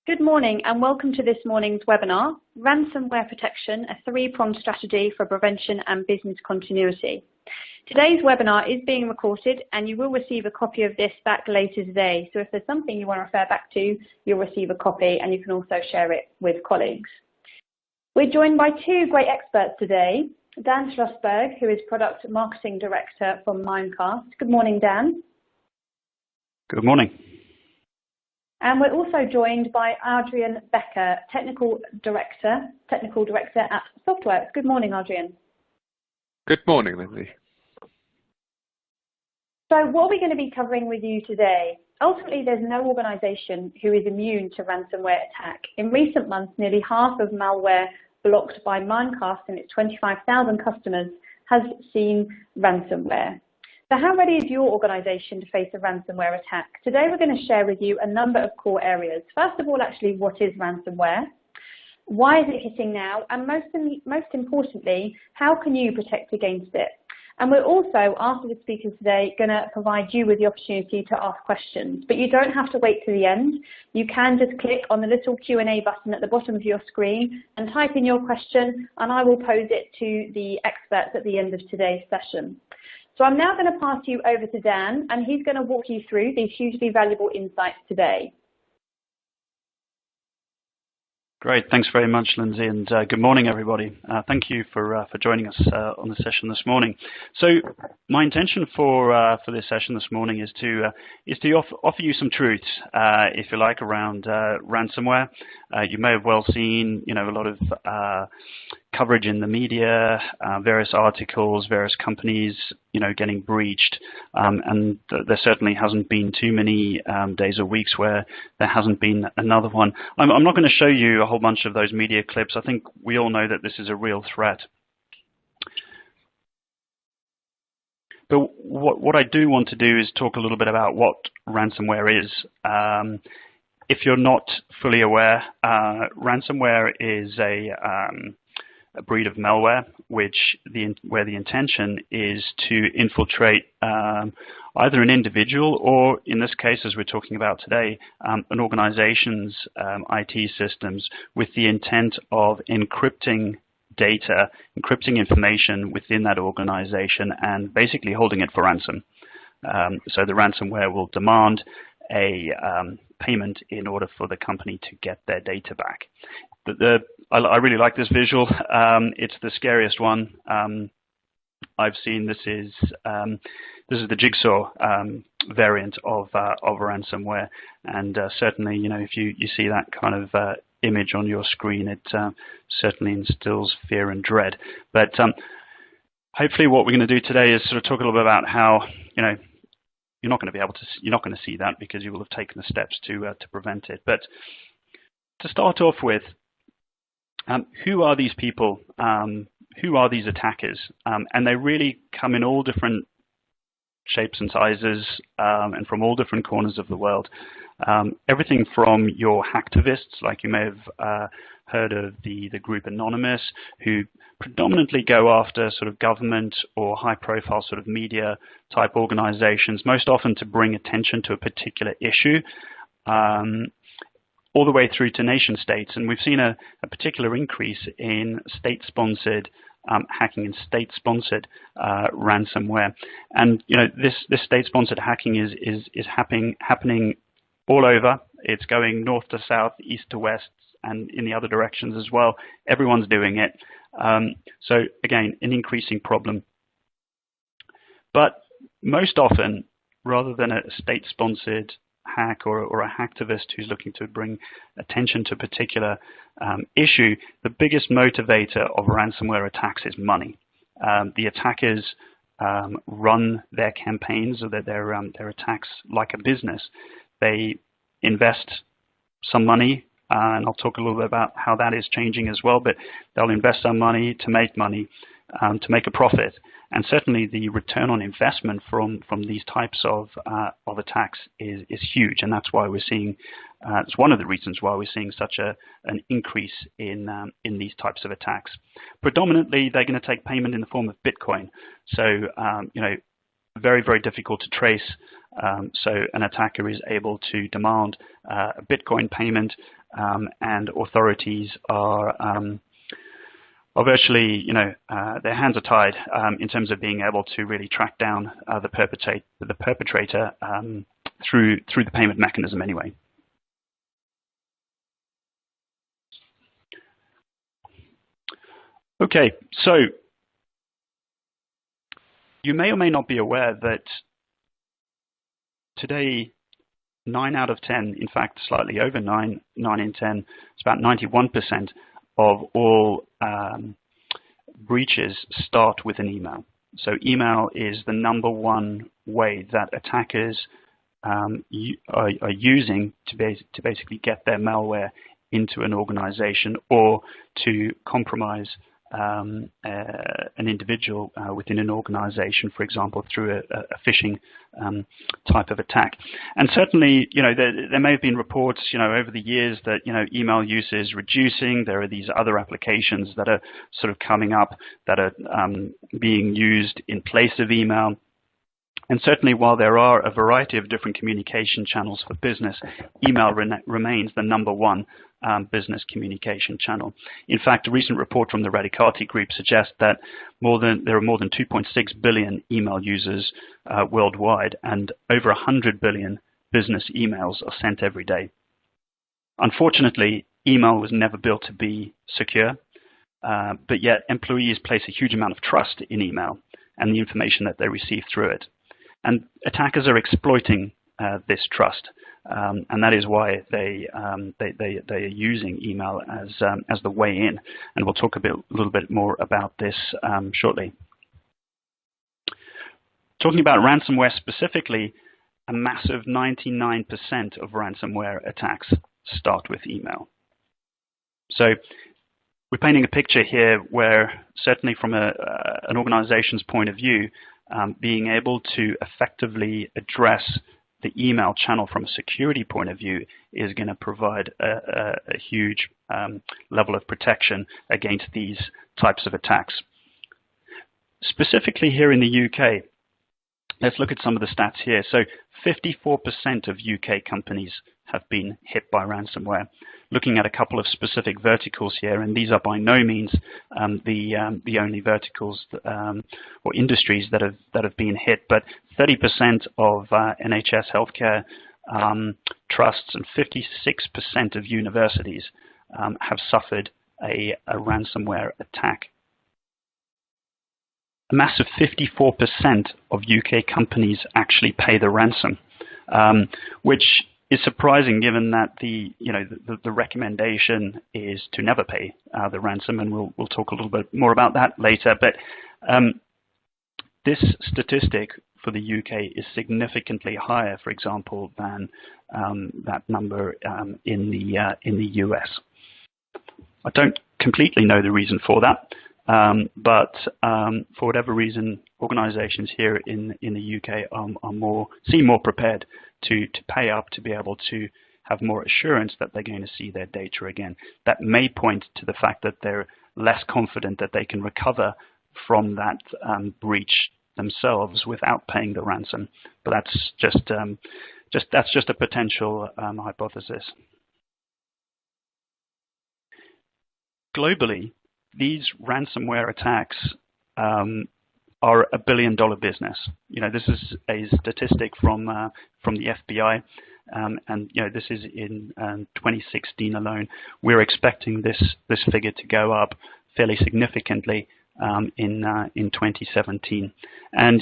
Good morning and welcome to this morning's webinar, Ransomware Protection, a three-pronged strategy for prevention and business continuity. Today's webinar is being recorded and you will receive a copy of this back later today. So if there's something you want to refer back to, you'll receive a copy and you can also share it with colleagues. We're joined by two great experts today, Dan Schlossberg, who is Product Marketing Director from Mcast. Good morning, Dan. Good morning. And we're also joined by Adrian Becker, Technical Director at Softworks. Good morning, Adrian. Good morning, Lindsay. So what are we going to be covering with you today? Ultimately, there's no organization who is immune to ransomware attack. In recent months, nearly half of malware blocked by Mcast and its 25,000 customers has seen ransomware. So how ready is your organization to face a ransomware attack? Today we're going to share with you a number of core areas. First of all, actually, what is ransomware? Why is it hitting now? And most importantly, how can you protect against it? And we're also, after the speakers today, going to provide you with the opportunity to ask questions. But you don't have to wait to the end. You can just click on the little Q&A button at the bottom of your screen and type in your question, and I will pose it to the experts at the end of today's session. So I'm now going to pass you over to Dan, and he's going to walk you through these hugely valuable insights today. Great, thanks very much, Lindsay, and good morning, everybody. Thank you for joining us on the session this morning. So my intention for this session this morning is to offer you some truths, if you like, around ransomware. You may have well seen, a lot of coverage in the media, various articles, various companies, getting breached, and there certainly hasn't been too many days or weeks where there hasn't been another one. I'm not going to show you a whole bunch of those media clips. I think we all know that this is a real threat. But what I do want to do is talk a little bit about what ransomware is. If you're not fully aware, ransomware is a breed of malware, where the intention is to infiltrate either an individual or, in this case, as we're talking about today, an organization's IT systems with the intent of encrypting data, encrypting information within that organization and basically holding it for ransom. So the ransomware will demand a payment in order for the company to get their data back. I really like this visual. It's the scariest one I've seen. This is the jigsaw variant of ransomware, and certainly, if you see that kind of image on your screen, it certainly instills fear and dread. But hopefully, what we're going to do today is sort of talk a little bit about how you're not going to see that because you will have taken the steps to prevent it. But to start off with, who are these people? Who are these attackers? And they really come in all different shapes and sizes and from all different corners of the world. Everything from your hacktivists, like you may have heard of the group Anonymous, who predominantly go after sort of government or high-profile sort of media type organizations, most often to bring attention to a particular issue, all the way through to nation states. And we've seen a particular increase in state-sponsored hacking and state-sponsored ransomware. And this state-sponsored hacking is happening all over. It's going north to south, east to west, and in the other directions as well. Everyone's doing it. So again, an increasing problem. But most often, rather than a state-sponsored hack or a hacktivist who's looking to bring attention to a particular issue, the biggest motivator of ransomware attacks is money. The attackers run their campaigns or their attacks like a business. They invest some money, and I'll talk a little bit about how that is changing as well, but they'll invest some money to make a profit. And certainly the return on investment from these types of attacks is huge, and that's why we're seeing, it's one of the reasons why we're seeing such an increase in these types of attacks. Predominantly, they're going to take payment in the form of Bitcoin. So, very, very difficult to trace. So an attacker is able to demand a Bitcoin payment and authorities are virtually, their hands are tied in terms of being able to really track down the perpetrator through the payment mechanism anyway. Okay, so you may or may not be aware that today 9 out of 10, in fact slightly over 9 in 10, it's about 91% of all breaches start with an email. So email is the #1 way that attackers are using to basically get their malware into an organization or to compromise an individual within an organization, for example, through a phishing type of attack. And certainly, there may have been reports, over the years that, email use is reducing. There are these other applications that are sort of coming up that are being used in place of email. And certainly, while there are a variety of different communication channels for business, email remains the #1 business communication channel. In fact, a recent report from the Radicati Group suggests that there are more than 2.6 billion email users worldwide, and over 100 billion business emails are sent every day. Unfortunately, email was never built to be secure, but yet employees place a huge amount of trust in email and the information that they receive through it. And attackers are exploiting this trust, and that is why they are using email as the way in. And we'll talk a little bit more about this shortly. Talking about ransomware specifically, a massive 99% of ransomware attacks start with email. So we're painting a picture here where, certainly from an organization's point of view, being able to effectively address the email channel from a security point of view is going to provide a huge level of protection against these types of attacks. Specifically here in the UK, let's look at some of the stats here. So 54% of UK companies have been hit by ransomware. Looking at a couple of specific verticals here, and these are by no means the only verticals or industries that have been hit, but 30% of NHS healthcare trusts and 56% of universities have suffered a ransomware attack. A massive 54% of UK companies actually pay the ransom, which is surprising given that the recommendation is to never pay the ransom, and we'll talk a little bit more about that later. But this statistic for the UK is significantly higher, for example, than that number in the US. I don't completely know the reason for that, but for whatever reason, organizations here in the UK seem more prepared to pay up to be able to have more assurance that they're going to see their data again. That may point to the fact that they're less confident that they can recover from that breach themselves without paying the ransom. But that's just a potential hypothesis. Globally, these ransomware attacks are $1 billion business. This is a statistic from the FBI, and this is in 2016 alone. We're expecting this figure to go up fairly significantly in 2017. And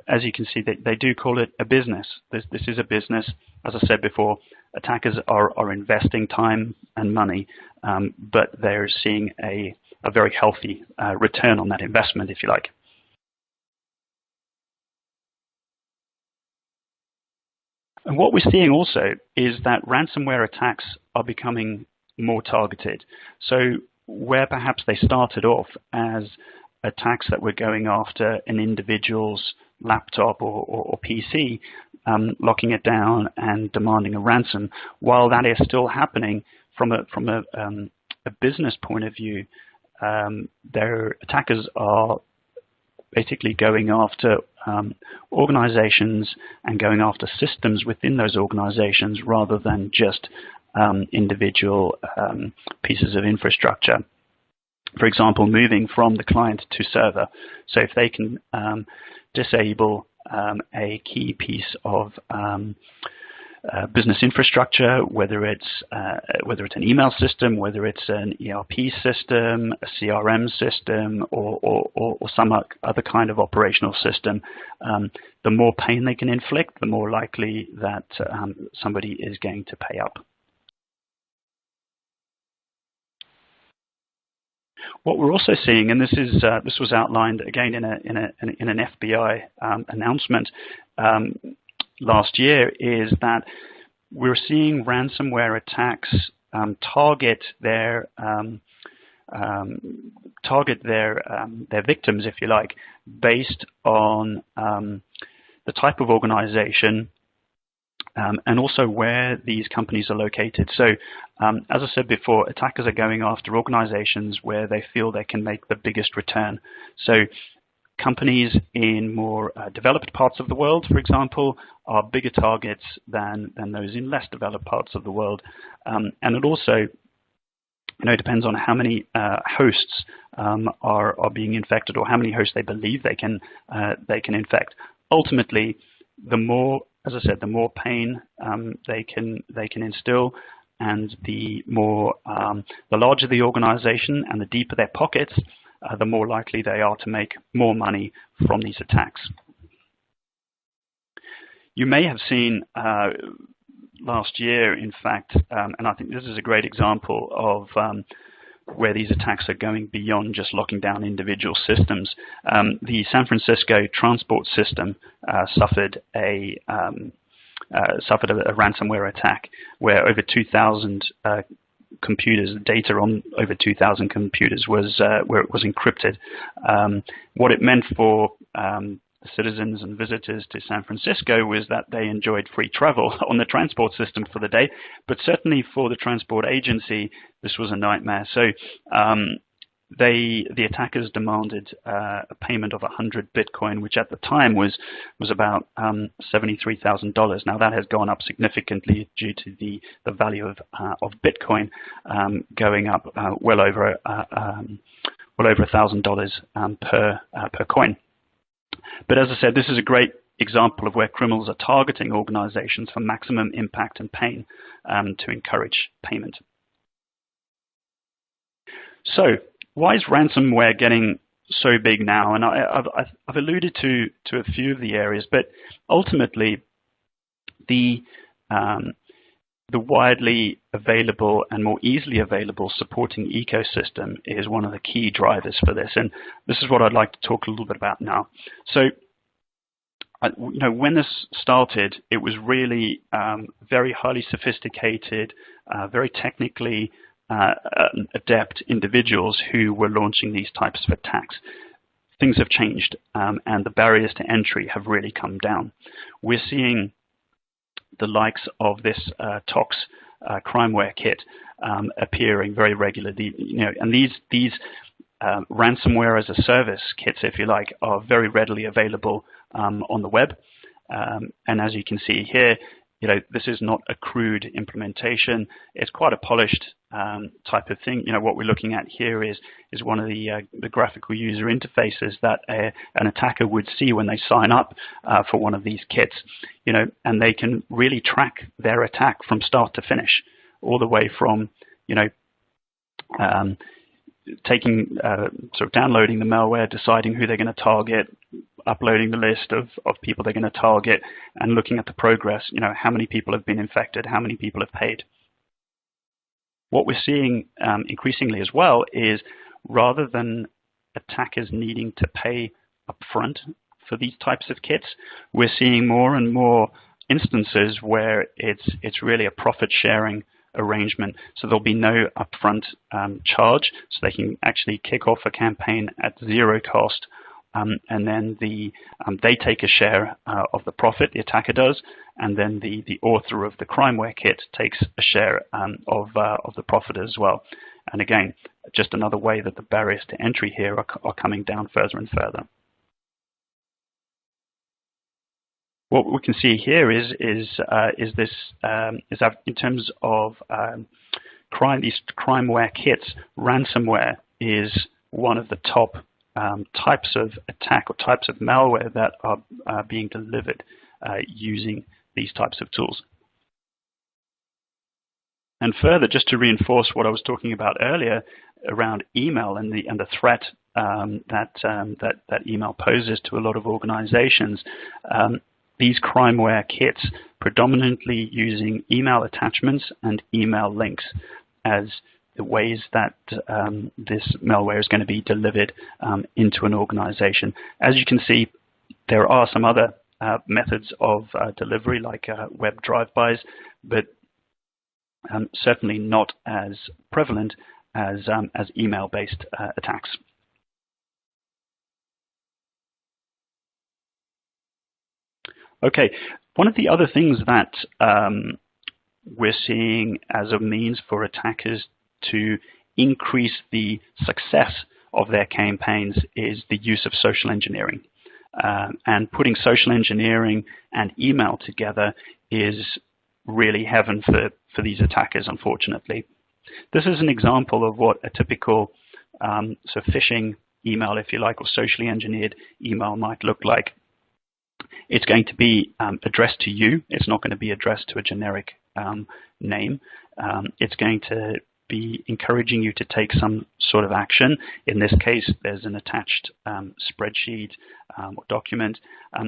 as you can see, they do call it a business. This is a business. As I said before, attackers are investing time and money, but they're seeing a very healthy return on that investment, if you like. And what we're seeing also is that ransomware attacks are becoming more targeted. So where perhaps they started off as attacks that were going after an individual's laptop or PC, locking it down and demanding a ransom, while that is still happening from a business point of view, their attackers are basically going after organizations and going after systems within those organizations rather than just individual pieces of infrastructure. For example, moving from the client to server. So if they can disable a key piece of business infrastructure, whether it's an email system, whether it's an ERP system, a CRM system, or some other kind of operational system, the more pain they can inflict, the more likely that somebody is going to pay up. What we're also seeing, and this was outlined again in an FBI announcement last year, is that we're seeing ransomware attacks target their victims, if you like, based on the type of organization and also where these companies are located. So, as I said before, attackers are going after organizations where they feel they can make the biggest return. So, companies in more developed parts of the world, for example, are bigger targets than those in less developed parts of the world. And it also, depends on how many hosts are being infected, or how many hosts they believe they can infect. Ultimately, the more, as I said, the more pain they can instill, and the larger the organization and the deeper their pockets, the more likely they are to make more money from these attacks. You may have seen last year, in fact, and I think this is a great example of where these attacks are going beyond just locking down individual systems. The San Francisco transport system suffered a ransomware attack where over 2,000 computers, data on over 2,000 computers was encrypted. What it meant for citizens and visitors to San Francisco was that they enjoyed free travel on the transport system for the day, but certainly for the transport agency, this was a nightmare. So the attackers demanded a payment of 100 Bitcoin, which at the time was about $73,000. Now that has gone up significantly due to the value of Bitcoin going up well over $1,000 per coin. But as I said, this is a great example of where criminals are targeting organizations for maximum impact and pain to encourage payment. So, why is ransomware getting so big now? And I've alluded to a few of the areas, but ultimately, the widely available and more easily available supporting ecosystem is one of the key drivers for this. And this is what I'd like to talk a little bit about now. So, when this started, it was really very highly sophisticated, very technically adept individuals who were launching these types of attacks. Things have changed, and the barriers to entry have really come down. We're seeing the likes of this TOX Crimeware Kit appearing very regularly. And these ransomware as a service kits, if you like, are very readily available on the web. And as you can see here, this is not a crude implementation. It's quite a polished type of thing. What we're looking at here is one of the graphical user interfaces that an attacker would see when they sign up for one of these kits. And they can really track their attack from start to finish, all the way from downloading the malware, deciding who they're going to target, uploading the list of people they're going to target, and looking at the progress, how many people have been infected, how many people have paid. What we're seeing increasingly as well is, rather than attackers needing to pay upfront for these types of kits, we're seeing more and more instances where it's really a profit sharing arrangement. So there'll be no upfront charge, so they can actually kick off a campaign at zero cost, and then they take a share of the profit, the attacker does, and then the author of the Crimeware Kit takes a share of the profit as well. And again, just another way that the barriers to entry here are coming down further and further. What we can see here is that in terms of these Crimeware Kits, ransomware is one of the top types of attack or types of malware that are being delivered using these types of tools. And further, just to reinforce what I was talking about earlier around email and the threat that email poses to a lot of organizations, these Crimeware Kits predominantly using email attachments and email links as the ways that this malware is going to be delivered into an organization. As you can see, there are some other methods of delivery like web drive-bys, but certainly not as prevalent as email-based attacks. Okay, one of the other things that we're seeing as a means for attackers to increase the success of their campaigns is the use of social engineering. And putting social engineering and email together is really heaven for these attackers, unfortunately. This is an example of what a typical so phishing email, if you like, or socially engineered email might look like. It's going to be addressed to you. It's not going to be addressed to a generic name. It's going to be encouraging you to take some sort of action. In this case, there's an attached spreadsheet or document.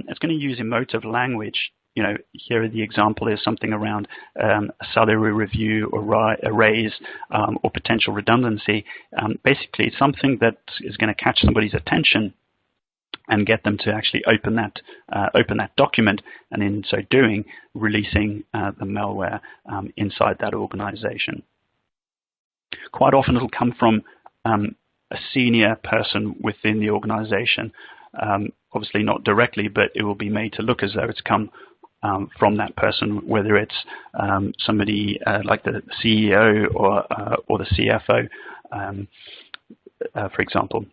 It's going to use emotive language. You know, here the example is something around a salary review or a raise or potential redundancy. Basically, something that is going to catch somebody's attention and get them to actually open that document, and in so doing, releasing the malware inside that organization. Quite often it'll come from a senior person within the organization, obviously not directly, but it will be made to look as though it's come from that person, whether it's somebody like the CEO or the CFO, for example.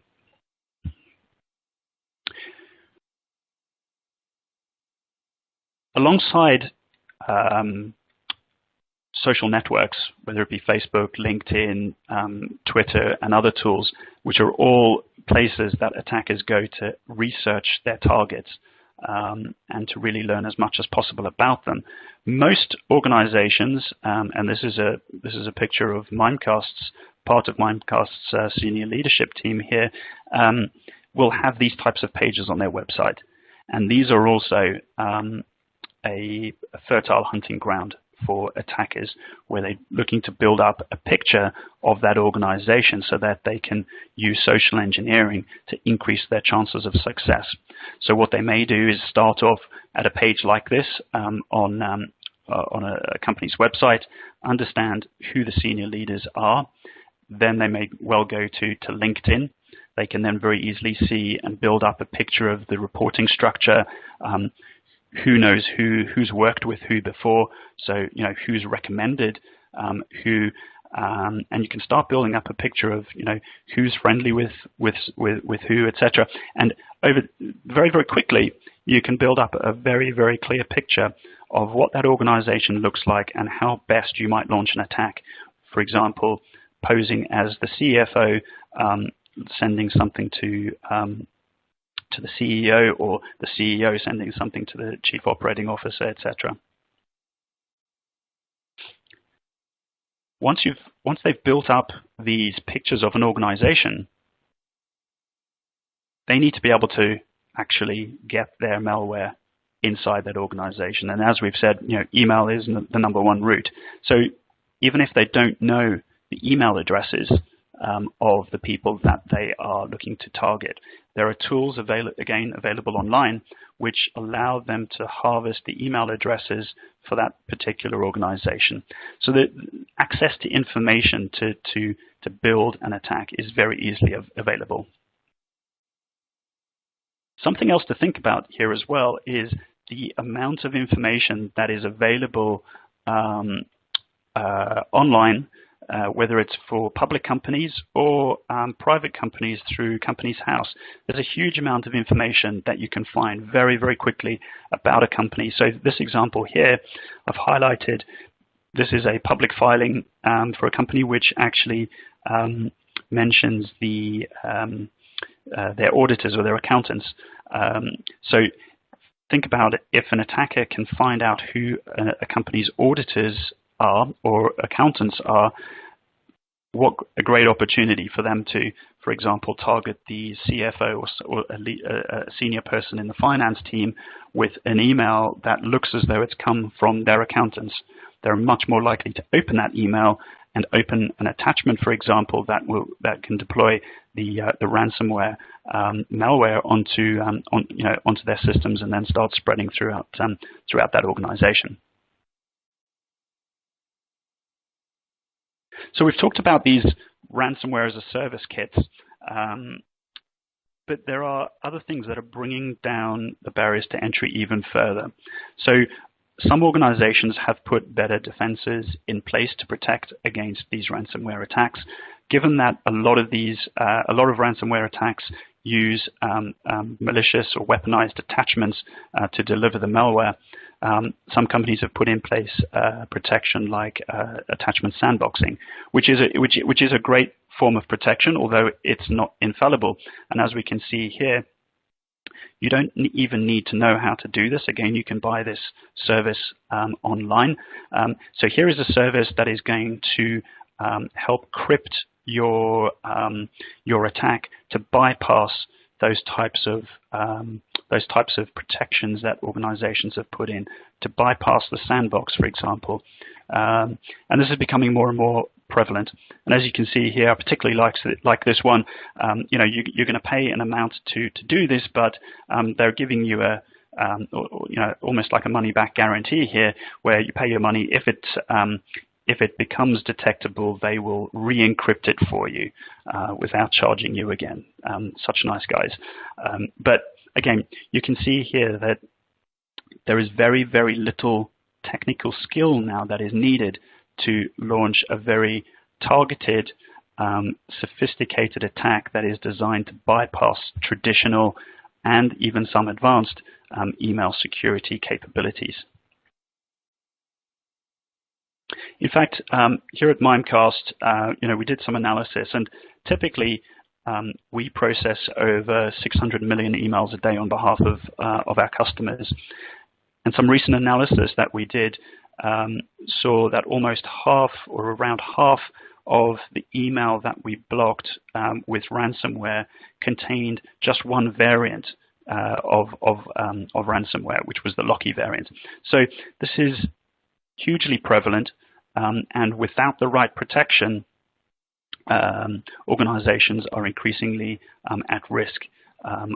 Alongside social networks, whether it be Facebook, LinkedIn, Twitter, and other tools, which are all places that attackers go to research their targets and to really learn as much as possible about them. Most organizations, and this is a picture of Mcast's, part of Mcast's senior leadership team here, will have these types of pages on their website. And these are also a fertile hunting ground for attackers, where they're looking to build up a picture of that organization so that they can use social engineering to increase their chances of success. So what they may do is start off at a page like this on a company's website, understand who the senior leaders are. Then they may well go to LinkedIn. They can then very easily see and build up a picture of the reporting structure, who knows who's worked with who before, so you know who's recommended who, and you can start building up a picture of who's friendly with who, etc. And very quickly you can build up a very clear picture of what that organization looks like and how best you might launch an attack. For example, posing as the CFO, sending something to the CEO, or the CEO sending something to the Chief Operating Officer, etc. Once they've built up these pictures of an organization, they need to be able to actually get their malware inside that organization. And as we've said, email is the number1 route. So even if they don't know the email addresses of the people that they are looking to target, there are tools available online which allow them to harvest the email addresses for that particular organization. So the access to information to build an attack is very easily available. Something else to think about here as well is the amount of information that is available online whether it's for public companies or private companies through Companies House. There's a huge amount of information that you can find very, very quickly about a company. So this example here, I've highlighted, this is a public filing for a company which actually mentions their auditors or their accountants. So think about it, if an attacker can find out who a company's auditors are or accountants are, what a great opportunity for them to, for example, target the CFO or a senior person in the finance team with an email that looks as though it's come from their accountants. They're much more likely to open that email and open an attachment, for example, that can deploy the ransomware malware onto their systems and then start spreading throughout that organization. So we've talked about these ransomware as a service kits, but there are other things that are bringing down the barriers to entry even further. So some organizations have put better defenses in place to protect against these ransomware attacks. Given that a lot of ransomware attacks use malicious or weaponized attachments to deliver the malware, some companies have put in place protection like attachment sandboxing, which is a great form of protection, although it's not infallible. And as we can see here, you don't even need to know how to do this. Again, you can buy this service online. So here is a service that is going to help crypt your attack to bypass those types of protections that organizations have put in, to bypass the sandbox, for example. And this is becoming more and more prevalent. And as you can see here, I particularly like this one. You're going to pay an amount to do this, but they're giving you a almost like a money-back guarantee here, where you pay your money. If it becomes detectable, they will re-encrypt it for you without charging you again. Such nice guys. But again, you can see here that there is very, very little technical skill now that is needed to launch a very targeted, sophisticated attack that is designed to bypass traditional and even some advanced email security capabilities. In fact, here at Mcast, we did some analysis, and typically we process over 600 million emails a day on behalf of our customers. And some recent analysis that we did saw that almost half, or around half, of the email that we blocked with ransomware contained just one variant of ransomware, which was the Locky variant. So this is hugely prevalent, and without the right protection, organizations are increasingly at risk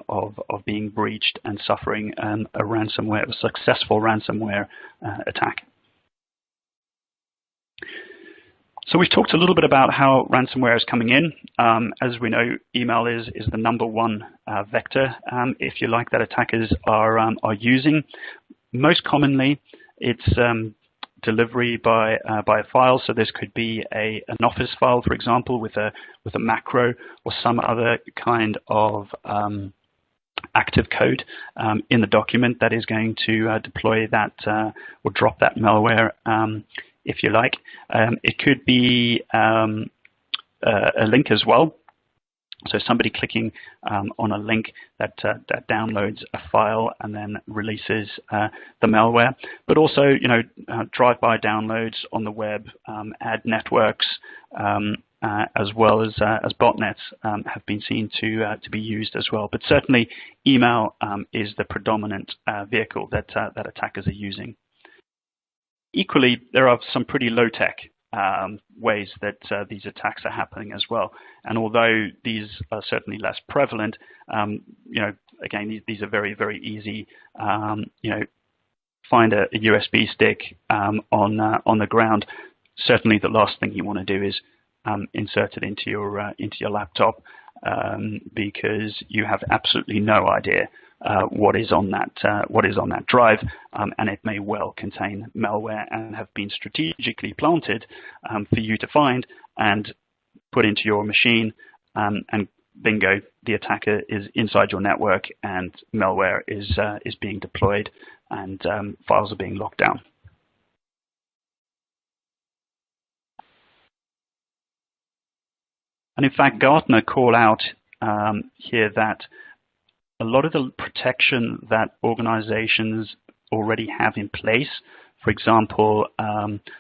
of being breached and suffering a successful ransomware attack. So we've talked a little bit about how ransomware is coming in. As we know, email is the #1 vector, if you like, that attackers are using. Most commonly, it's delivery by a file. So this could be an Office file, for example, with a macro or some other kind of active code in the document that is going to deploy that or drop that malware, if you like. It could be a link as well. So somebody clicking on a link that downloads a file and then releases the malware. But also, drive-by downloads on the web, ad networks, as well as botnets have been seen to be used as well. But certainly, email is the predominant vehicle that attackers are using. Equally, there are some pretty low-tech ways that these attacks are happening as well. And although these are certainly less prevalent, again, these are very, very easy. Find a USB stick on the ground. Certainly, the last thing you want to do is insert it into your laptop, because you have absolutely no idea what is on that drive, and it may well contain malware and have been strategically planted for you to find and put into your machine, and bingo, the attacker is inside your network and malware is being deployed and files are being locked down. And in fact, Gartner call out here that a lot of the protection that organizations already have in place, for example,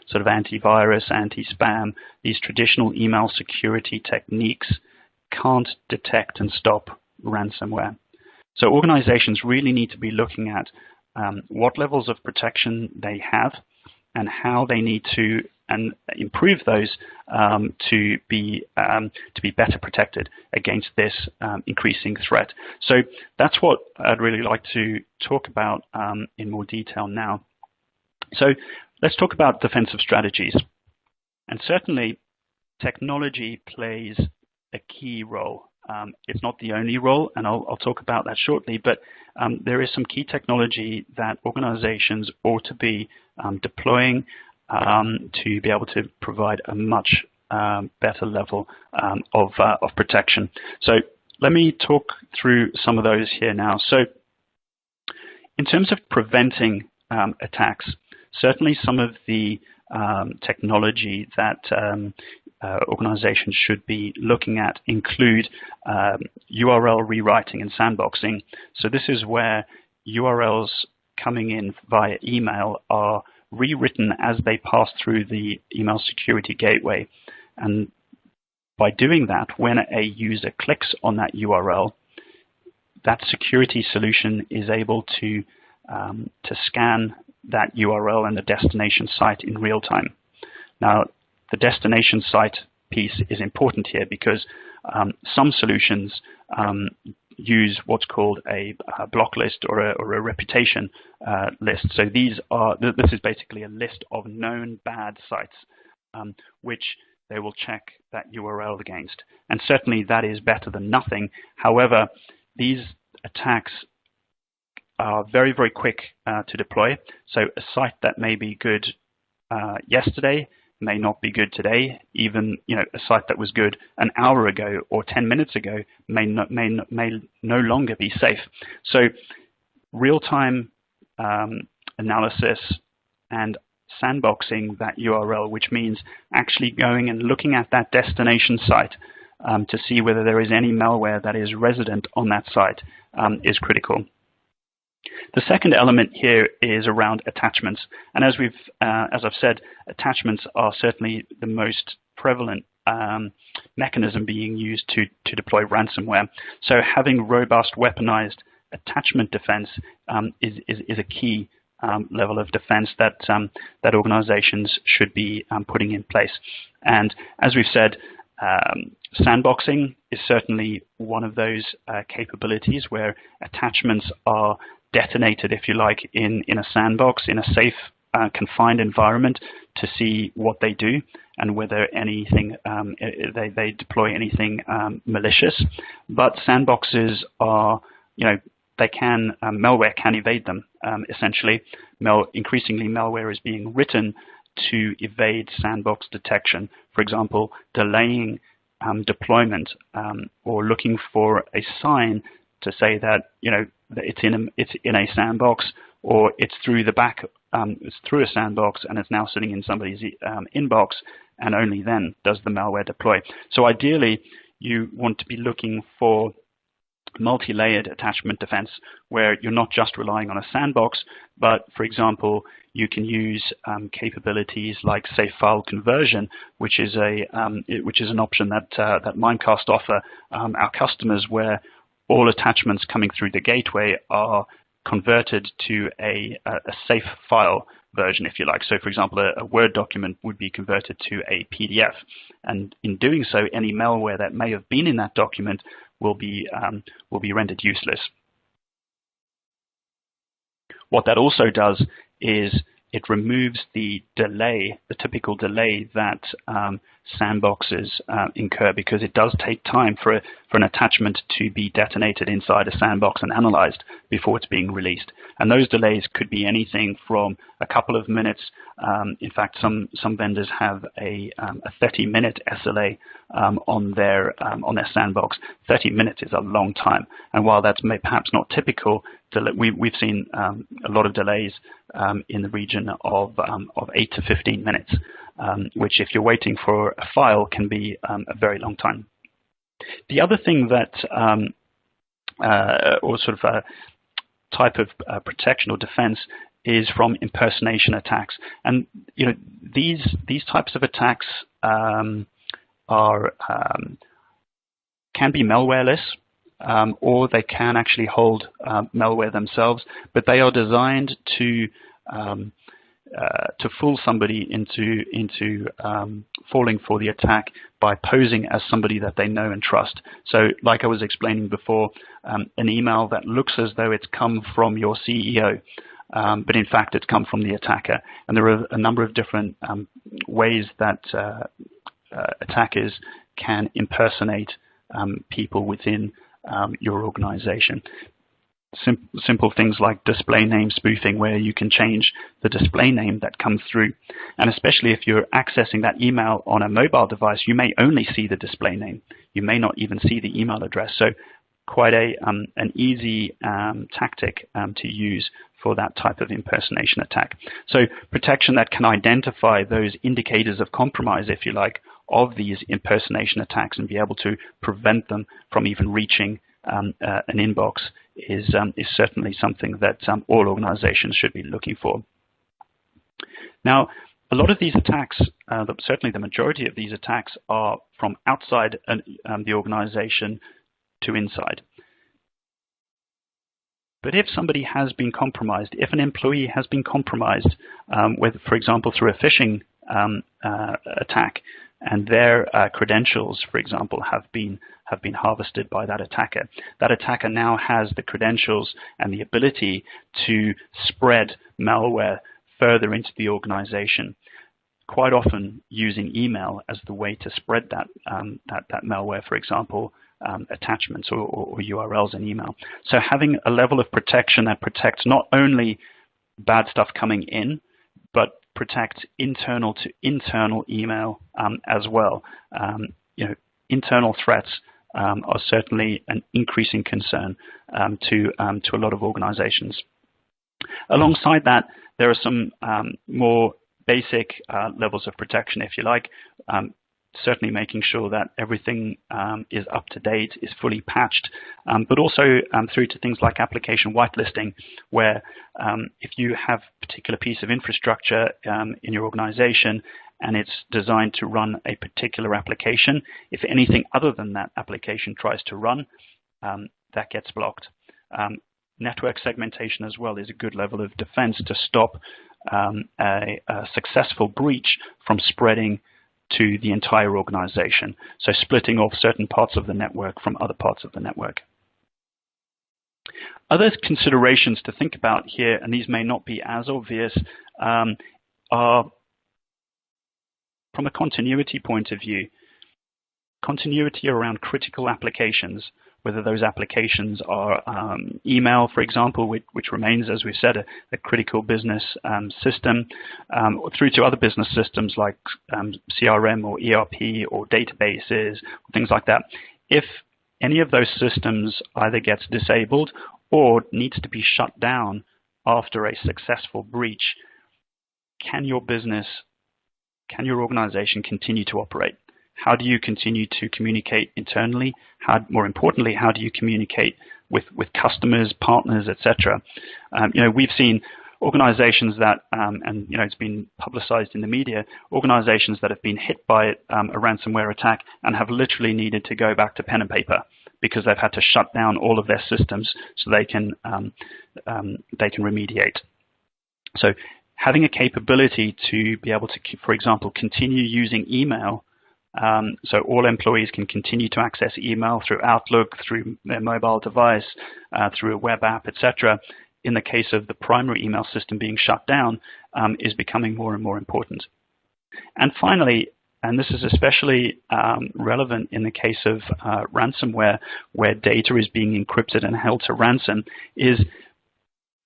sort of antivirus, anti-spam, these traditional email security techniques can't detect and stop ransomware. So organizations really need to be looking at what levels of protection they have and how they need to improve those to be better protected against this increasing threat. So that's what I'd really like to talk about in more detail now. So let's talk about defensive strategies. And certainly technology plays a key role. It's not the only role, and I'll talk about that shortly, but there is some key technology that organizations ought to be deploying to be able to provide a much better level of protection. So let me talk through some of those here now. So in terms of preventing attacks, certainly some of the technology that organizations should be looking at include URL rewriting and sandboxing. So this is where URLs coming in via email are rewritten as they pass through the email security gateway. And by doing that, when a user clicks on that URL, that security solution is able to scan that URL and the destination site in real time. Now, the destination site piece is important here because some solutions use what's called a block list or a reputation list. So this is basically a list of known bad sites, which they will check that URL against. And certainly that is better than nothing. However, these attacks are very, very quick to deploy. So a site that may be good yesterday may not be good today. Even a site that was good an hour ago or 10 minutes ago may no longer be safe. So real-time analysis and sandboxing that URL, which means actually going and looking at that destination site to see whether there is any malware that is resident on that site, is critical. The second element here is around attachments, and as I've said, attachments are certainly the most prevalent mechanism being used to deploy ransomware. So having robust weaponized attachment defense is a key level of defense that organizations should be putting in place. And as we've said, sandboxing is certainly one of those capabilities where attachments are detonated, if you like, in a sandbox, in a safe, confined environment to see what they do and whether anything they deploy anything malicious. But sandboxes are, malware can evade them. Essentially, increasingly malware is being written to evade sandbox detection. For example, delaying deployment or looking for a sign to say that it's in a sandbox, or it's through the back, it's through a sandbox and it's now sitting in somebody's inbox, and only then does the malware deploy. So ideally, you want to be looking for multi-layered attachment defense, where you're not just relying on a sandbox, but for example, you can use capabilities like safe file conversion, which is an option that Mcast offer our customers, where all attachments coming through the gateway are converted to a safe file version, if you like. So, for example, a Word document would be converted to a PDF, and in doing so, any malware that may have been in that document will be rendered useless. What that also does is it removes the delay, the typical delay that sandboxes incur, because it does take time for an attachment to be detonated inside a sandbox and analyzed before it's being released. And those delays could be anything from a couple of minutes. In fact, some vendors have a 30-minute SLA on their sandbox. 30 minutes is a long time, and while that's perhaps not typical, we've seen a lot of delays in the region of 8 to 15 minutes, which, if you're waiting for a file, can be a very long time. The other thing that, or sort of a type of protection or defense, is from impersonation attacks. And these types of attacks can be malwareless, or they can actually hold malware themselves, but they are designed to fool somebody into falling for the attack by posing as somebody that they know and trust. So, like I was explaining before, an email that looks as though it's come from your CEO, but in fact it's come from the attacker. And there are a number of different ways that attackers can impersonate people within your organization. Simple things like display name spoofing, where you can change the display name that comes through. And especially if you're accessing that email on a mobile device, you may only see the display name. You may not even see the email address. So quite an easy tactic to use for that type of impersonation attack. So protection that can identify those indicators of compromise, if you like, of these impersonation attacks and be able to prevent them from even reaching an inbox is certainly something that all organizations should be looking for. Now, a lot of these attacks, certainly the majority of these attacks, are from outside the organization to inside. But if somebody has been compromised, if an employee has been compromised, for example, through a phishing attack, and their credentials, for example, have been harvested by that attacker now has the credentials and the ability to spread malware further into the organization, quite often using email as the way to spread that malware, for example, attachments or URLs in email. So having a level of protection that protects not only bad stuff coming in, but protect internal to internal email as well. Internal threats are certainly an increasing concern to a lot of organizations. Alongside that, there are some more basic levels of protection, if you like. Certainly making sure that everything is up to date, is fully patched, but also through to things like application whitelisting, where if you have a particular piece of infrastructure in your organization and it's designed to run a particular application, if anything other than that application tries to run, that gets blocked. Network segmentation as well is a good level of defense to stop a successful breach from spreading to the entire organization. So splitting off certain parts of the network from other parts of the network. Other considerations to think about here, and these may not be as obvious, are from a continuity point of view. Continuity around critical applications, whether those applications are email, for example, which remains, as we've said, a critical business system, through to other business systems like CRM or ERP or databases, things like that. If any of those systems either gets disabled or needs to be shut down after a successful breach, can your organization continue to operate? How do you continue to communicate internally? More importantly, how do you communicate with customers, partners, etc.? We've seen organizations that, and it's been publicized in the media, organizations that have been hit by a ransomware attack and have literally needed to go back to pen and paper because they've had to shut down all of their systems so they can remediate. So having a capability to be able to, for example, continue using email, so all employees can continue to access email through Outlook, through their mobile device, through a web app, etc., in the case of the primary email system being shut down, is becoming more and more important. And finally, and this is especially relevant in the case of ransomware, where data is being encrypted and held to ransom, is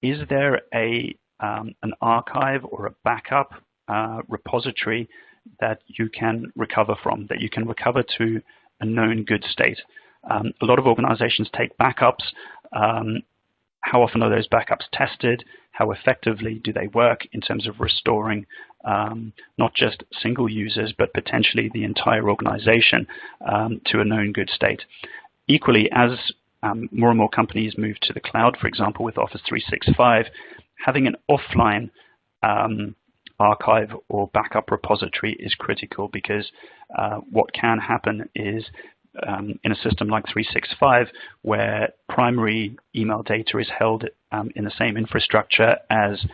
there an archive or a backup repository that you can recover from, that you can recover to a known good state? A lot of organizations take backups. How often are those backups tested? How effectively do they work in terms of restoring not just single users, but potentially the entire organization to a known good state? Equally, as more and more companies move to the cloud, for example, with Office 365, having an offline archive or backup repository is critical, because what can happen is in a system like 365, where primary email data is held in the same infrastructure as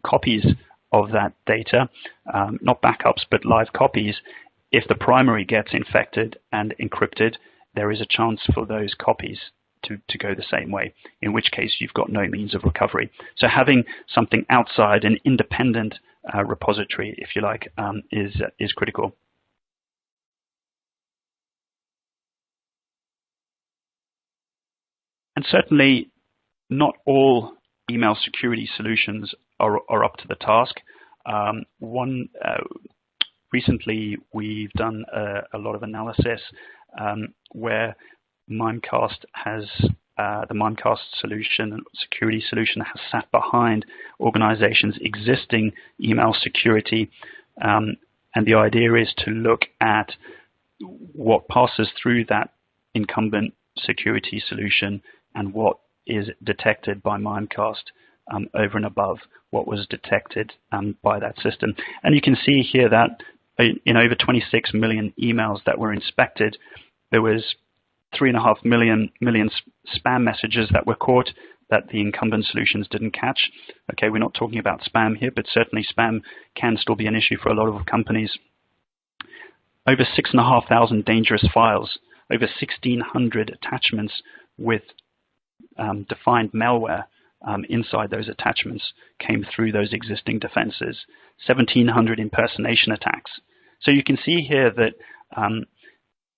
copies of that data, not backups, but live copies. If the primary gets infected and encrypted, there is a chance for those copies to go the same way, in which case you've got no means of recovery. So having something outside, an independent repository, if you like, is critical. And certainly not all email security solutions are up to the task. Recently we've done a lot of analysis where Mcast has the Mcast solution, security solution, has sat behind organizations' existing email security, and the idea is to look at what passes through that incumbent security solution and what is detected by Mcast over and above what was detected by that system. And you can see here that in over 26 million emails that were inspected, there was 3.5 million spam messages that were caught that the incumbent solutions didn't catch. Okay, we're not talking about spam here, but certainly spam can still be an issue for a lot of companies. Over 6,500 dangerous files, over 1,600 attachments with defined malware inside those attachments came through those existing defenses, 1,700 impersonation attacks. So you can see here that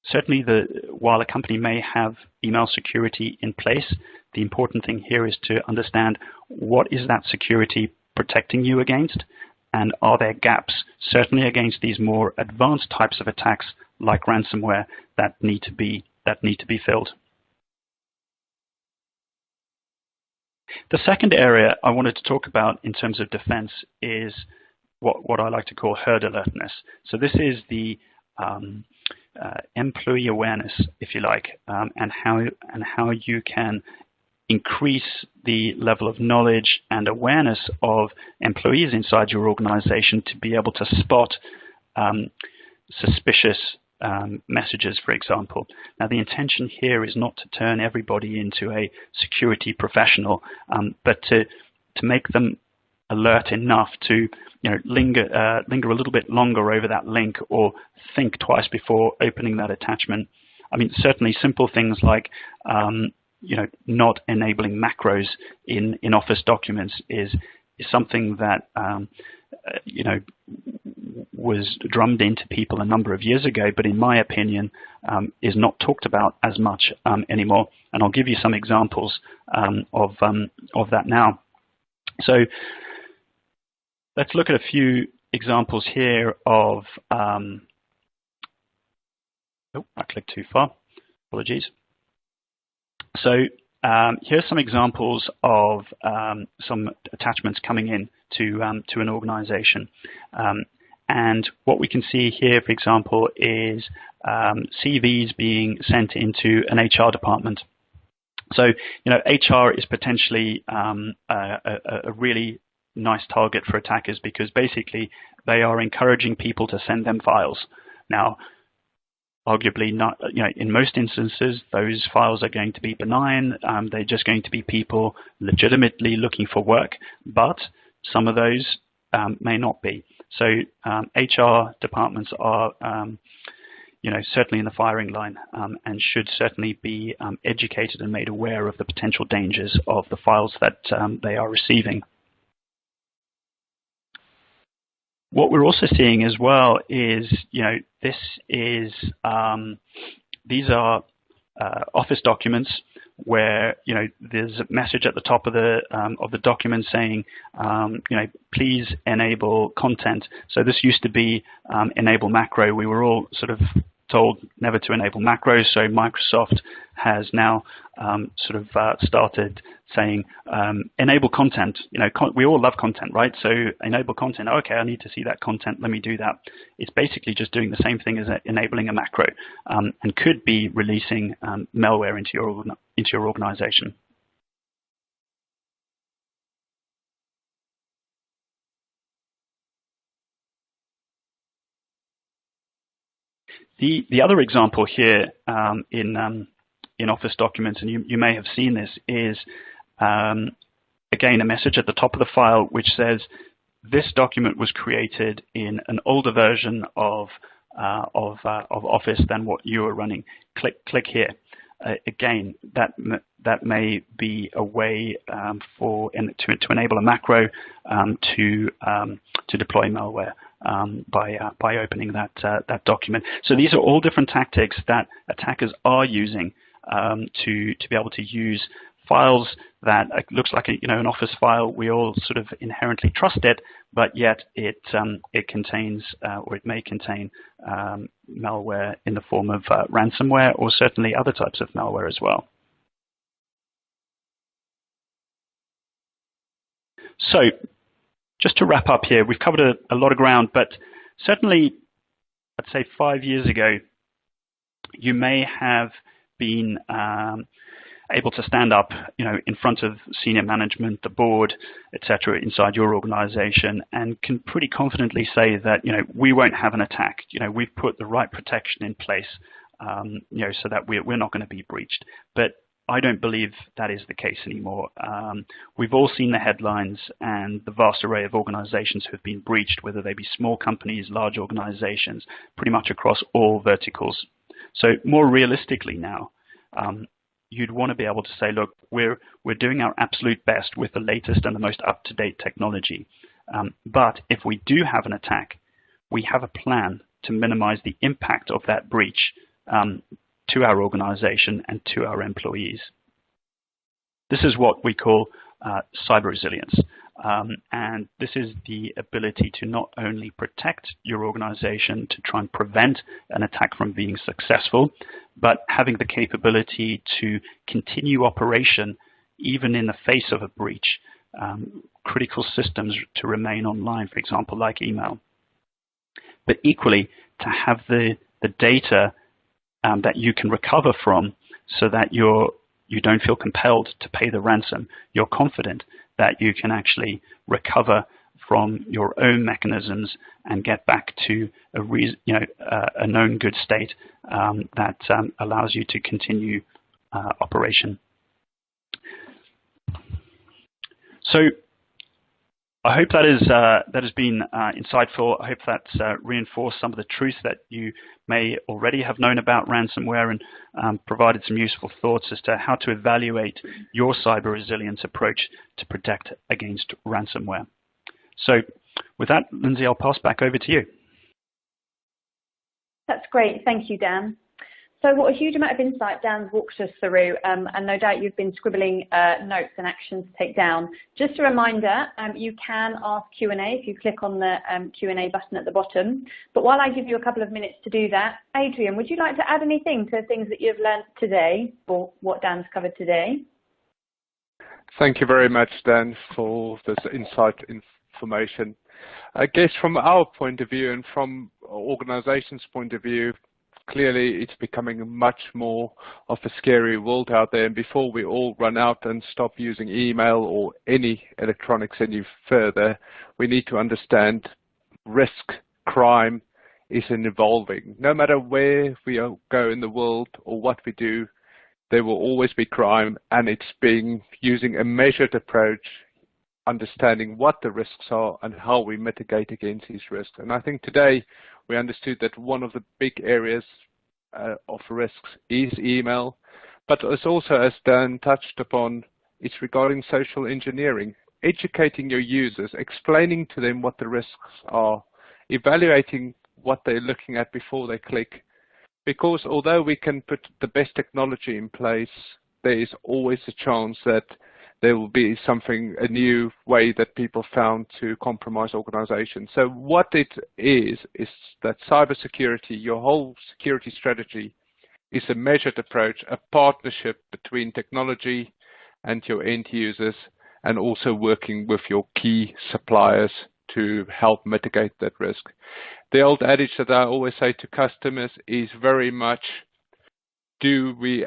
certainly while a company may have email security in place, the important thing here is to understand what is that security protecting you against, and are there gaps, certainly against these more advanced types of attacks like ransomware, that need to be filled. The second area I wanted to talk about in terms of defense is what I like to call herd alertness. So this is the employee awareness, if you like, and how you can increase the level of knowledge and awareness of employees inside your organization to be able to spot suspicious messages, for example. Now, the intention here is not to turn everybody into a security professional, but to make them alert enough to linger a little bit longer over that link, or think twice before opening that attachment. I mean, certainly simple things like not enabling macros in Office documents is something that was drummed into people a number of years ago, but in my opinion is not talked about as much anymore. And I'll give you some examples of that now. So let's look at a few examples here of oh, I clicked too far, apologies. So here's some examples of some attachments coming in to an organization. And what we can see here, for example, is CVs being sent into an HR department. So, HR is potentially a really nice target for attackers, because basically they are encouraging people to send them files. Now, arguably not, in most instances, those files are going to be benign. They're just going to be people legitimately looking for work, but some of those may not be. So HR departments are certainly in the firing line, and should certainly be educated and made aware of the potential dangers of the files that they are receiving. What we're also seeing as well is, these are Office documents where there's a message at the top of the document saying, please enable content. So this used to be enable macro. We were all sort of told never to enable macros, so Microsoft has now started saying enable content. We all love content, right? So enable content. Okay, I need to see that content. Let me do that. It's basically just doing the same thing as enabling a macro, and could be releasing malware into your organization. The other example here in Office documents, and you may have seen this, is again a message at the top of the file which says this document was created in an older version of Office than what you are running. Click here. Again, that may be a way to enable a macro to deploy malware by opening that document. So these are all different tactics that attackers are using to be able to use files that looks like an Office file. We all sort of inherently trust it, but yet it contains or it may contain malware in the form of ransomware, or certainly other types of malware as well. So just to wrap up here, we've covered a lot of ground, but certainly, I'd say 5 years ago, you may have been able to stand up, in front of senior management, the board, etc., inside your organization, and can pretty confidently say that, we won't have an attack. We've put the right protection in place, so that we're not going to be breached. But I don't believe that is the case anymore. We've all seen the headlines and the vast array of organizations who have been breached, whether they be small companies, large organizations, pretty much across all verticals. So more realistically now, you'd want to be able to say, look, we're doing our absolute best with the latest and the most up-to-date technology. But if we do have an attack, we have a plan to minimize the impact of that breach to our organization and to our employees. This is what we call cyber resilience. And this is the ability to not only protect your organization to try and prevent an attack from being successful, but having the capability to continue operation even in the face of a breach. Critical systems to remain online, for example, like email. But equally, to have the data that you can recover from, so that you don't feel compelled to pay the ransom. You're confident that you can actually recover from your own mechanisms and get back to a known good state that allows you to continue operation. So I hope that has been insightful. I hope that's reinforced some of the truths that you may already have known about ransomware, and provided some useful thoughts as to how to evaluate your cyber resilience approach to protect against ransomware. So with that, Lindsay, I'll pass back over to you. That's great. Thank you, Dan. So what a huge amount of insight Dan's walked us through, and no doubt you've been scribbling notes and actions to take down. Just a reminder, you can ask Q&A if you click on the Q&A button at the bottom. But while I give you a couple of minutes to do that, Adrian, would you like to add anything to things that you've learned today, or what Dan's covered today? Thank you very much, Dan, for this insight information. I guess from our point of view and from our organization's point of view, clearly it's becoming much more of a scary world out there, and before we all run out and stop using email or any electronics any further, we need to understand risk, crime is evolving. No matter where we go in the world or what we do, there will always be crime, and it's being using a measured approach, understanding what the risks are and how we mitigate against these risks. And I think today we understood that one of the big areas of risks is email, but it's also, as Dan touched upon, it's regarding social engineering, educating your users, explaining to them what the risks are, evaluating what they're looking at before they click. Because although we can put the best technology in place, there is always a chance that there will be a new way that people found to compromise organizations. So what it is that cybersecurity, your whole security strategy, is a measured approach, a partnership between technology and your end users, and also working with your key suppliers to help mitigate that risk. The old adage that I always say to customers is very much, do we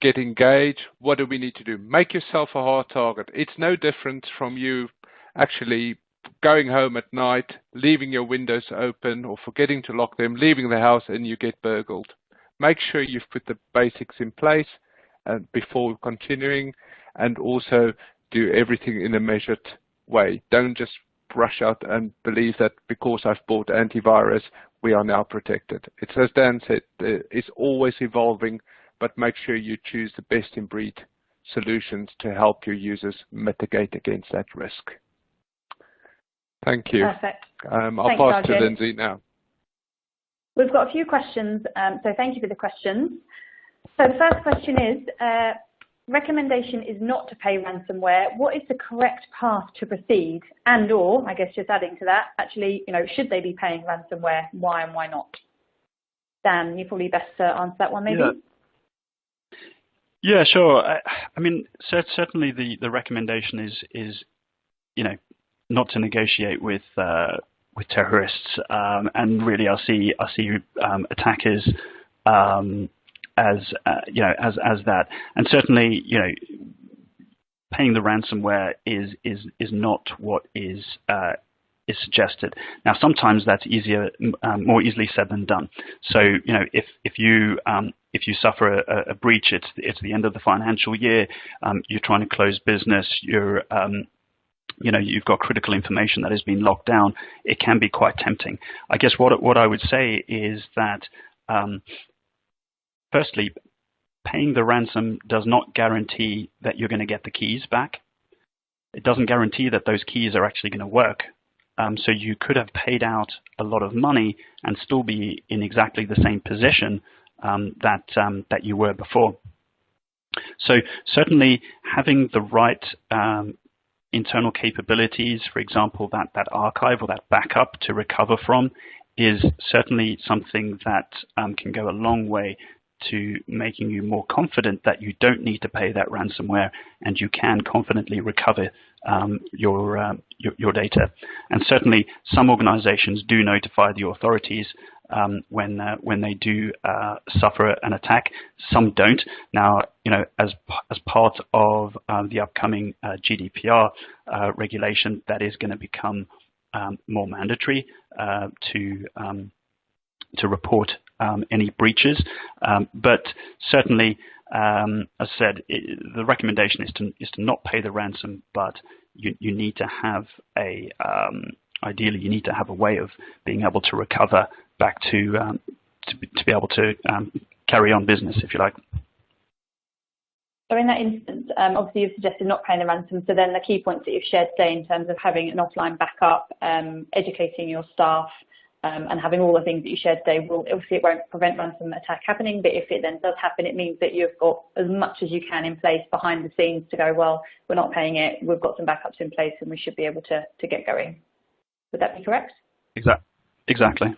get engaged? What do we need to do? Make yourself a hard target. It's no different from you actually going home at night, leaving your windows open or forgetting to lock them, leaving the house and you get burgled. Make sure you've put the basics in place before continuing, and also do everything in a measured way. Don't just rush out and believe that because I've bought antivirus, we are now protected. It's, as Dan said, it's always evolving, but make sure you choose the best in breed solutions to help your users mitigate against that risk. Thank you. Perfect. I'll pass to Lindsay now. We've got a few questions, so thank you for the questions. So the first question is, recommendation is not to pay ransomware. What is the correct path to proceed? And or, I guess just adding to that, actually, should they be paying ransomware? Why and why not? Dan, you're probably best to answer that one, maybe? Yeah, sure. I mean, certainly the recommendation is not to negotiate with terrorists, and really I see attackers as that, and certainly paying the ransomware is not what is suggested. Now, sometimes that's more easily said than done. So if you suffer a breach, it's the end of the financial year. You're trying to close business. You've got critical information that has been locked down. It can be quite tempting. I guess what I would say is that firstly, paying the ransom does not guarantee that you're going to get the keys back. It doesn't guarantee that those keys are actually going to work. So you could have paid out a lot of money and still be in exactly the same position that you were before. So certainly having the right internal capabilities, for example, that archive or that backup to recover from, is certainly something that can go a long way to making you more confident that you don't need to pay that ransomware and you can confidently recover your data. And certainly some organizations do notify the authorities when they do suffer an attack. Some don't. Now, as part of the upcoming GDPR regulation, that is going to become more mandatory to report any breaches, but certainly, as I said, the recommendation is to not pay the ransom, but you need to have ideally you need to have a way of being able to recover back to be able to carry on business, if you like. So in that instance, obviously you've suggested not paying the ransom, so then the key points that you've shared today in terms of having an offline backup, educating your staff, and having all the things that you shared today, obviously it won't prevent ransom attack happening, but if it then does happen, it means that you've got as much as you can in place behind the scenes to go, well, we're not paying it, we've got some backups in place and we should be able to get going. Would that be correct? Exactly.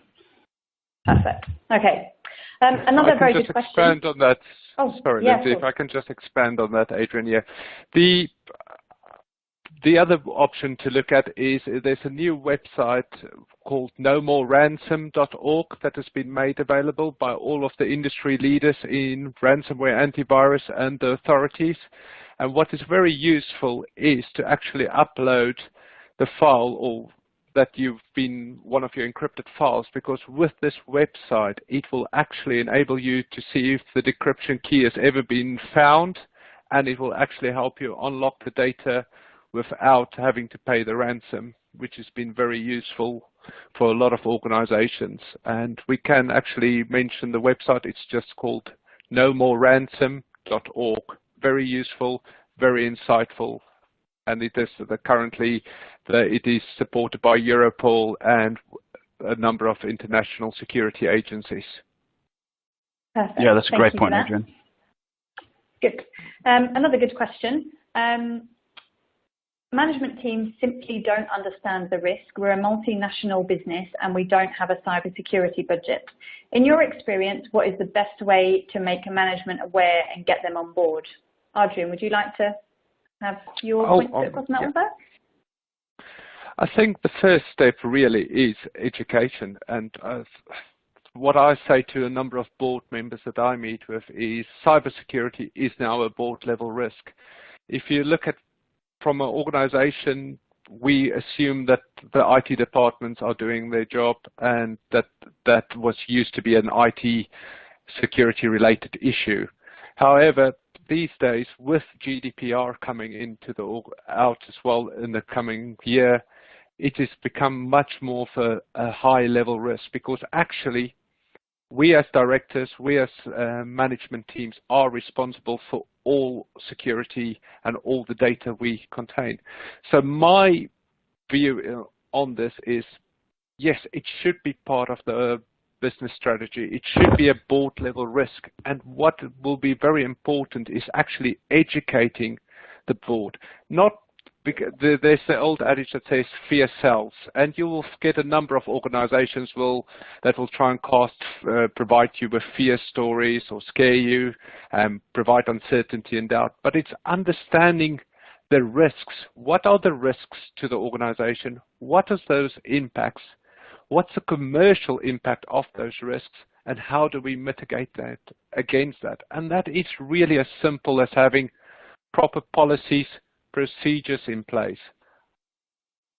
Perfect. Okay. Another very good question. Expand on that. Oh, sorry, yeah, Lindsay, if I can just expand on that, Adrian. Yeah. The other option to look at is there's a new website called nomoreransom.org that has been made available by all of the industry leaders in ransomware antivirus and the authorities. And what is very useful is to actually upload the file or that you've been one of your encrypted files, because with this website, it will actually enable you to see if the decryption key has ever been found, and it will actually help you unlock the data without having to pay the ransom, which has been very useful for a lot of organizations. And we can actually mention the website. It's just called nomoreransom.org. Very useful, very insightful. And it is currently it is supported by Europol and a number of international security agencies. Perfect. Yeah, that's a great point, that. Adrian. Good. Another good question. Management teams simply don't understand the risk. We're a multinational business and we don't have a cybersecurity budget. In your experience, what is the best way to make management aware and get them on board? Adrian, would you like to have your points across on that one first? I think the first step really is education. And what I say to a number of board members that I meet with is cybersecurity is now a board level risk. If you look at from an organization, we assume that the IT departments are doing their job and that was used to be an IT security related issue. However, these days with GDPR coming into out as well in the coming year, it has become much more of a high level risk, because actually we as directors, we as management teams are responsible for all security and all the data we contain. So my view on this is, yes, it should be part of the business strategy. It should be a board level risk. And what will be very important is actually educating the board. Not because there's the old adage that says fear sells, and you will get a number of organizations that will try and provide you with fear stories or scare you and provide uncertainty and doubt. But it's understanding the risks. What are the risks to the organization? What are those impacts? What's the commercial impact of those risks? And how do we mitigate that against that? And that is really as simple as having proper policies, procedures in place,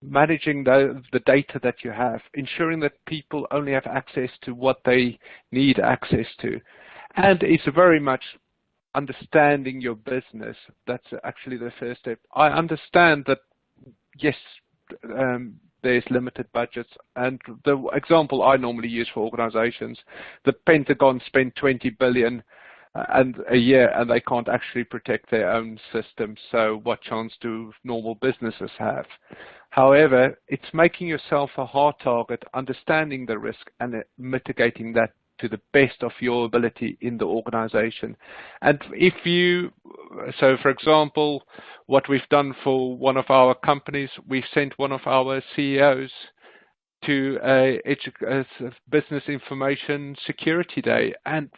managing the data that you have, ensuring that people only have access to what they need access to. And it's very much understanding your business. That's actually the first step. I understand that, yes, there's limited budgets. And the example I normally use for organizations, the Pentagon spent $20 billion a year, and they can't actually protect their own systems. So what chance do normal businesses have? However, it's making yourself a hard target, understanding the risk and mitigating that to the best of your ability in the organization. And so for example, what we've done for one of our companies, we've sent one of our CEOs to a business information security day, and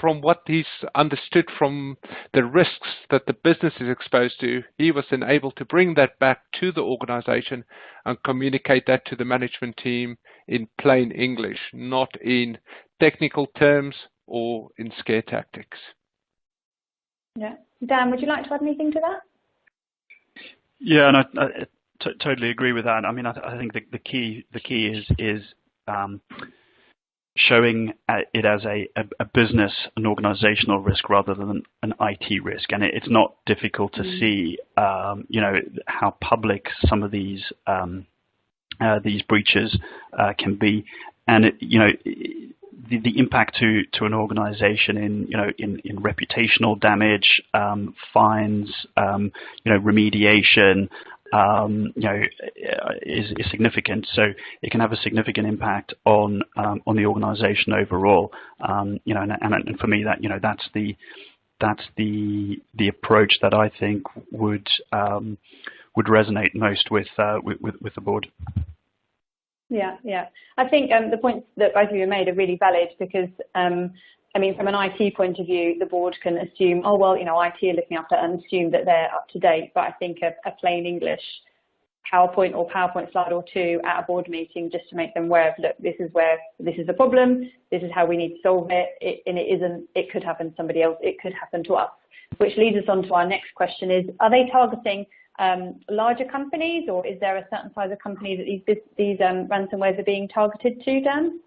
from what he's understood from the risks that the business is exposed to, he was then able to bring that back to the organization and communicate that to the management team in plain English, not in technical terms or in scare tactics. Yeah. Dan, would you like to add anything to that? Yeah, and I totally agree with that. I mean, I think the key is showing it as a business, an organizational risk rather than an IT risk. And it's not difficult to see, how public some of these breaches can be. And, the impact to an organization in reputational damage, fines, remediation, is significant. So it can have a significant impact on the organization overall. And for me, that's the approach that I think would resonate most with the board. Yeah. I think the points that both of you made are really valid, because from an IT point of view, the board can assume, oh, well, IT are looking after it, and assume that they're up to date. But I think a plain English PowerPoint or PowerPoint slide or two at a board meeting, just to make them aware of, look, this is the problem, this is how we need to solve it, it could happen to somebody else, it could happen to us. Which leads us on to our next question is, are they targeting larger companies, or is there a certain size of company that these ransomwares are being targeted to, Dan?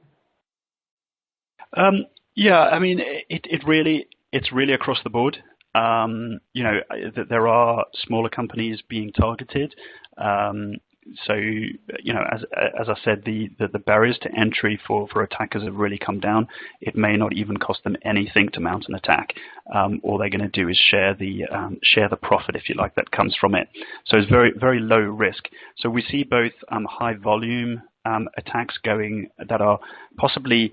Yeah, I mean, it's really across the board. There are smaller companies being targeted. so as I said, the barriers to entry for attackers have really come down. It may not even cost them anything to mount an attack. All they're going to do is share the profit, if you like, that comes from it. So it's very, very low risk. So we see both high volume attacks going that are possibly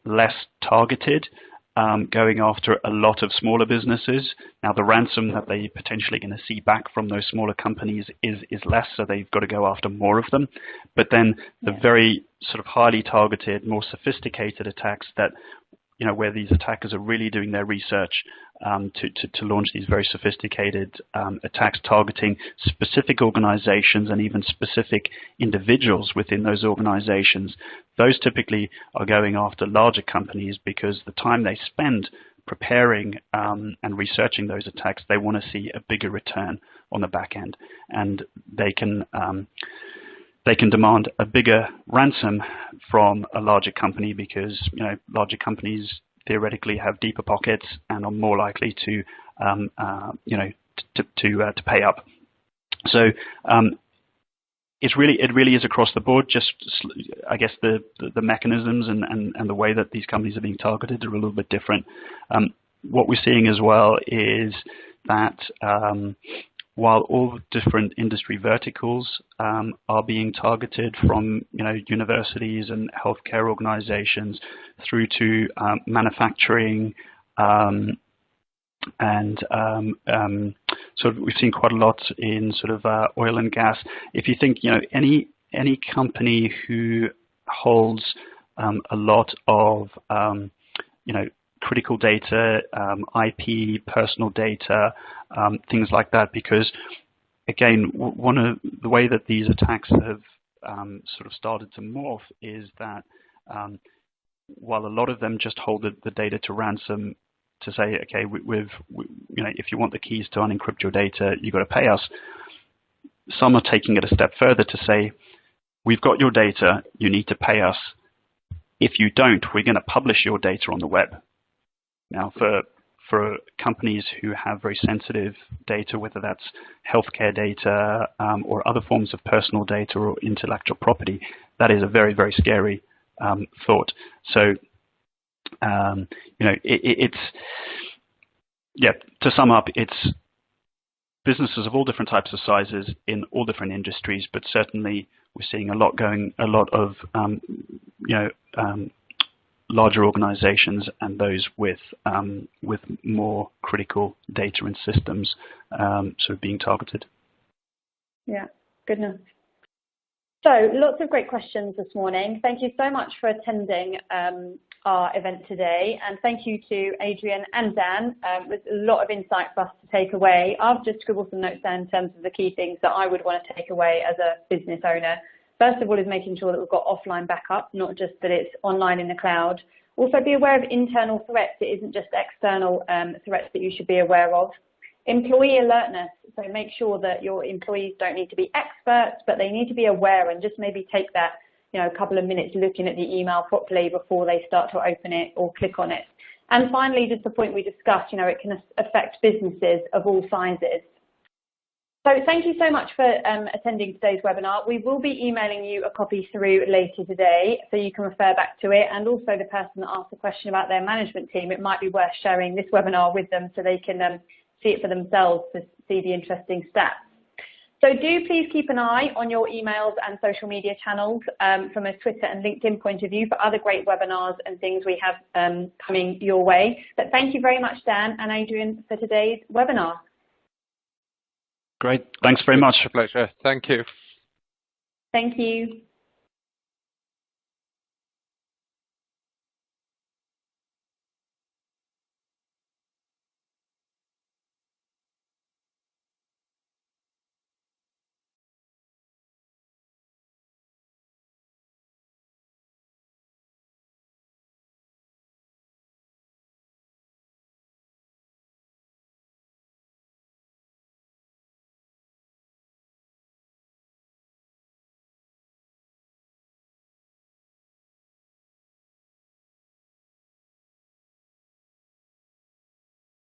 less targeted, going after a lot of smaller businesses. Now, the ransom that they potentially going to see back from those smaller companies is less, so they've got to go after more of them. But then the very sort of highly targeted, more sophisticated attacks that where these attackers are really doing their research to launch these very sophisticated attacks targeting specific organizations and even specific individuals within those organizations. Those typically are going after larger companies because the time they spend preparing and researching those attacks, they want to see a bigger return on the back end, and they can demand a bigger ransom from a larger company because larger companies theoretically have deeper pockets and are more likely to pay up. So it really is across the board. Just I guess the mechanisms and the way that these companies are being targeted are a little bit different. What we're seeing as well is that while all different industry verticals are being targeted, from universities and healthcare organizations through to manufacturing, and sort of we've seen quite a lot in sort of oil and gas. If you think any company who holds a lot of critical data, IP, personal data, things like that, because again, one of the way that these attacks have sort of started to morph is that while a lot of them just hold the data to ransom to say, okay, if you want the keys to unencrypt your data, you've got to pay us. Some are taking it a step further to say, we've got your data, you need to pay us. If you don't, we're going to publish your data on the web. Now, for companies who have very sensitive data, whether that's healthcare data or other forms of personal data or intellectual property, that is a very, very scary thought. So, to sum up, it's businesses of all different types of sizes in all different industries, but certainly we're seeing a lot of larger organizations and those with more critical data and systems sort of being targeted. Yeah, goodness. So lots of great questions this morning. Thank you so much for attending our event today, and thank you to Adrian and Dan. With a lot of insight for us to take away. I've just scribbled some notes down in terms of the key things that I would want to take away as a business owner. First of all is making sure that we've got offline backup, not just that it's online in the cloud. Also be aware of internal threats. It isn't just external threats that you should be aware of. Employee alertness, so make sure that your employees don't need to be experts, but they need to be aware, and just maybe take that a couple of minutes looking at the email properly before they start to open it or click on it. And finally, just the point we discussed, it can affect businesses of all sizes. So thank you so much for attending today's webinar. We will be emailing you a copy through later today, so you can refer back to it. And also the person that asked a question about their management team, it might be worth sharing this webinar with them so they can see it for themselves to see the interesting stats. So do please keep an eye on your emails and social media channels from a Twitter and LinkedIn point of view for other great webinars and things we have coming your way. But thank you very much, Dan and Adrian, for today's webinar. Great. Thanks very much. A pleasure. Thank you. Thank you.